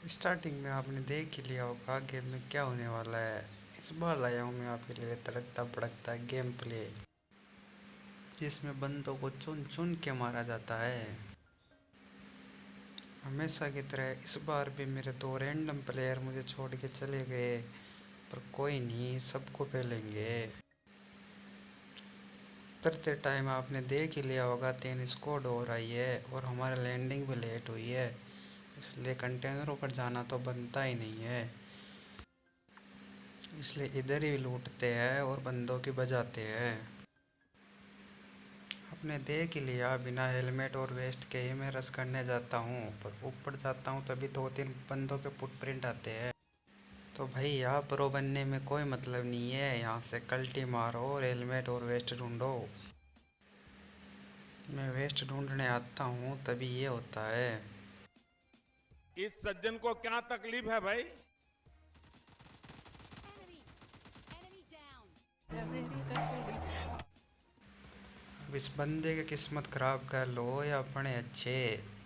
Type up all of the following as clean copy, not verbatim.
Starting में आपने देख ही लिया होगा गेम में क्या होने वाला है। इस बार लाया हूँ मैं आपके लिए तड़कता भड़कता गेम प्ले, जिसमें बंदों को चुन चुन के मारा जाता है। हमेशा की तरह इस बार भी मेरे दो रैंडम प्लेयर मुझे छोड़ के चले गए, पर कोई नहीं, सबको पेलेंगे। उतरते टाइम आपने देख ही लिया होगा 3 स्क्वाड हो रही है और हमारी लैंडिंग भी लेट हुई है, इसलिए कंटेनरों पर जाना तो बनता ही नहीं है। इसलिए इधर ही लूटते हैं और बंदों की बजाते हैं। आपने देख ही लिया, बिना हेलमेट और वेस्ट के ही मैं रश करने जाता हूँ, पर ऊपर जाता हूँ तभी 2-3 बंदों के फुटप्रिंट आते हैं। तो भाई यहाँ प्रो बनने में कोई मतलब नहीं है, यहाँ से कल्टी मारो और हेलमेट और वेस्ट ढूंढो। मैं वेस्ट ढूंढने आता हूँ तभी ये होता है। इस सज्जन को क्या तकलीफ है भाई। अब इस बंदे की किस्मत खराब कर लो या अपने अच्छे,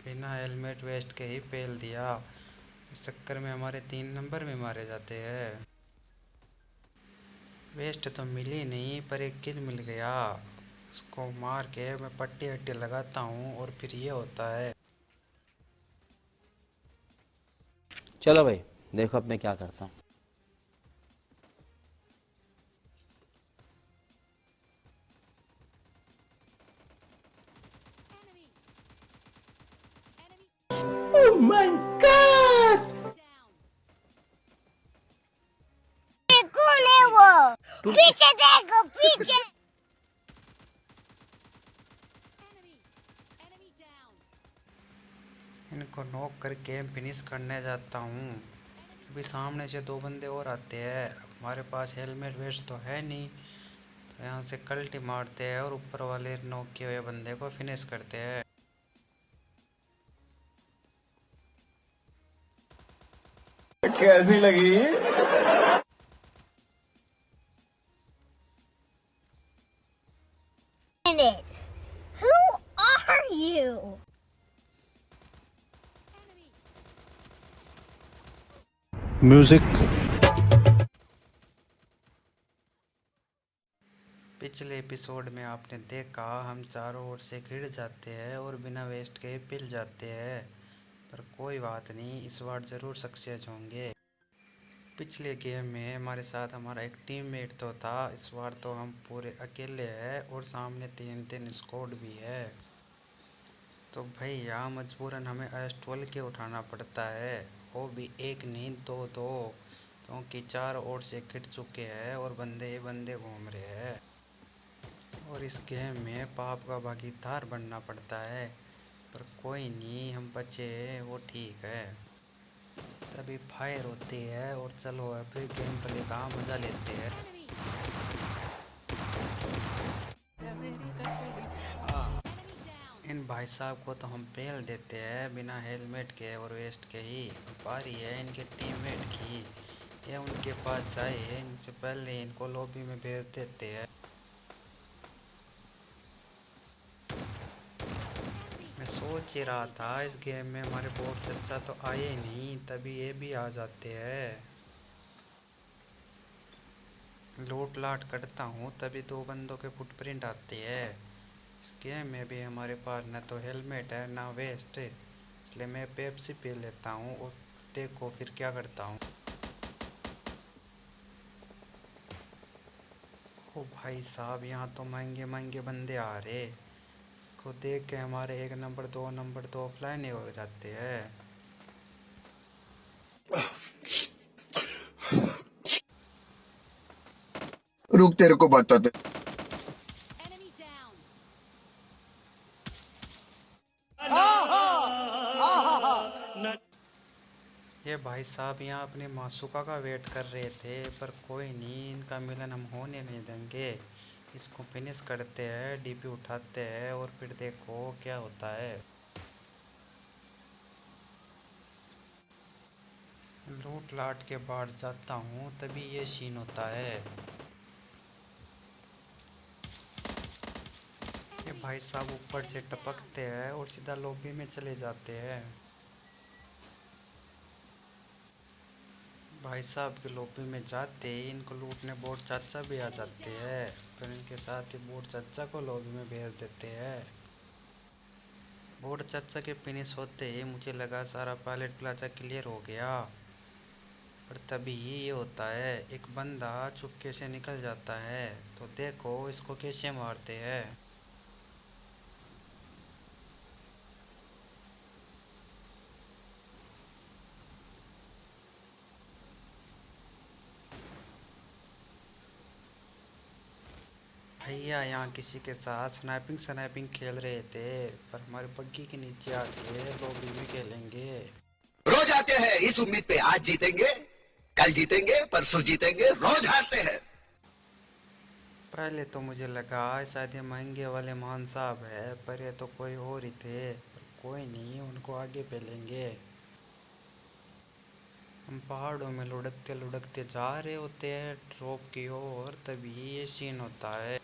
बिना हेलमेट वेस्ट के ही पेल दिया। इस चक्कर में हमारे 3 नंबर में मारे जाते हैं। वेस्ट तो मिली नहीं, पर एक किल मिल गया। उसको मार के मैं पट्टी हट्टी लगाता हूँ और फिर ये होता है। चलो भाई, देखो अब मैं क्या करता हूँ। Oh my God! कौन है वो? पीछे देखो, पीछे। इनको नॉक करके फिनिश करने जाता हूँ। अभी सामने से 2 बंदे और आते हैं। हमारे पास हेलमेट वेस्ट तो है नहीं, तो यहाँ से कल्टी मारते हैं और ऊपर वाले नॉक किए हुए बंदे को फिनिश करते हैं। कैसी लगी? Who are you? म्यूजिक। पिछले एपिसोड में आपने देखा, हम चारों ओर से घिर जाते हैं और बिना वेस्ट के पिल जाते हैं, पर कोई बात नहीं, इस बार ज़रूर सक्सेस होंगे। पिछले गेम में हमारे साथ हमारा एक टीममेट तो था, इस बार तो हम पूरे अकेले हैं और सामने 3-3 स्क्वाड भी है। तो भैया मजबूरन हमें एस12 के उठाना पड़ता है, वो भी एक नहीं दो दो, क्योंकि 4 ओर से घिर चुके हैं और बंदे ही बंदे घूम रहे हैं। और इस गेम में पाप का भागीदार बनना पड़ता है, पर कोई नहीं, हम बचे वो ठीक है। तभी फायर होती है और चलो अभी गेम प्ले का मजा लेते हैं। इन भाई साहब को तो हम पेल देते हैं बिना हेलमेट के और वेस्ट के ही। बारी है इनके टीममेट की, ये उनके पास जाए, इनसे पहले इनको लॉबी में भेज देते हैं। मैं सोच ही रहा था इस गेम में हमारे बोर्ड चच्चा तो आए नहीं, तभी ये भी आ जाते हैं। लूट लाट करता हूँ तभी 2 बंदों के फुटप्रिंट आते हैं। इस गेम में भी हमारे पास न तो हेलमेट है ना वेस्ट, इसलिए मैं पेप्सी पी लेता हूँ और देखो फिर क्या करता हूँ। ओ भाई साहब, यहाँ तो महंगे महंगे बंदे आ रहे, को देख के हमारे 1 नंबर 2 नंबर तो ऑफलाइन ही हो जाते हैं। रुक, तेरे को बताते। ये भाई साहब यहाँ अपने मासूका का वेट कर रहे थे, पर कोई नहीं, इनका मिलन हम होने नहीं देंगे। इसको फिनिश करते हैं, डीपी उठाते हैं और फिर देखो क्या होता है। लूट लाट के बाहर जाता हूँ तभी ये सीन होता है। ये भाई साहब ऊपर से टपकते हैं और सीधा लॉबी में चले जाते हैं। भाई साहब के लॉबी में जाते ही इनको लूटने बोट चाचा भी आ जाते हैं, फिर इनके साथ ही बोट चाचा को लॉबी में भेज देते हैं। बोट चाचा के फिनिश होते ही मुझे लगा सारा पायलट प्लाजा क्लियर हो गया, पर तभी ये होता है, एक बंदा चुपके से निकल जाता है। तो देखो इसको कैसे मारते हैं। भैया यहाँ किसी के साथ स्नाइपिंग खेल रहे थे, पर हमारे बग्गी के नीचे आके लॉबी में खेलेंगे। रोज आते हैं इस उम्मीद पे आज जीतेंगे, कल जीतेंगे, परसों जीतेंगे, रोज हारते हैं। पहले तो मुझे लगा शायद ये महंगे वाले मान साहब है, पर ये तो कोई और ही थे। पर कोई नहीं, उनको आगे पेलेंगे। हम पहाड़ों में लुढ़कते लुढ़कते जा रहे होते हैं ड्रॉप की ओर, तभी ये सीन होता है।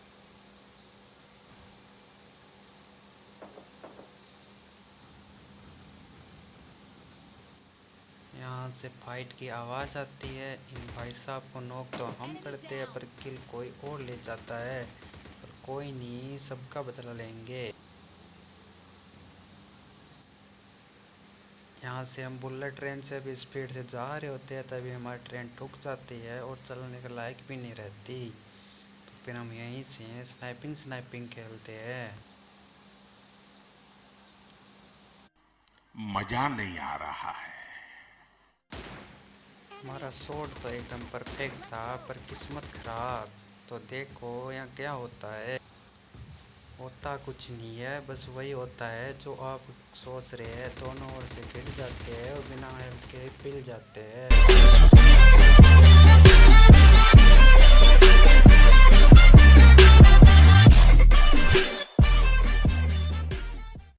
यहाँ से फाइट की आवाज़ आती है। इन भाई साहब को नॉक तो हम करते हैं, पर किल कोई और ले जाता है। पर कोई नहीं, सबका बदला लेंगे। यहाँ से हम बुलेट ट्रेन से भी स्पीड से जा रहे होते हैं, तभी हमारी ट्रेन ठुक जाती है और चलने के लायक भी नहीं रहती। तो फिर हम यहीं से स्नाइपिंग खेलते हैं। मजा नहीं आ रहा है। हमारा शॉट तो एकदम परफेक्ट था, पर किस्मत खराब। तो देखो यहाँ क्या होता है। होता कुछ नहीं है, बस वही होता है जो आप सोच रहे हैं। दोनों ओर से गिर जाते हैं और बिना हेल्थ के पिल जाते हैं।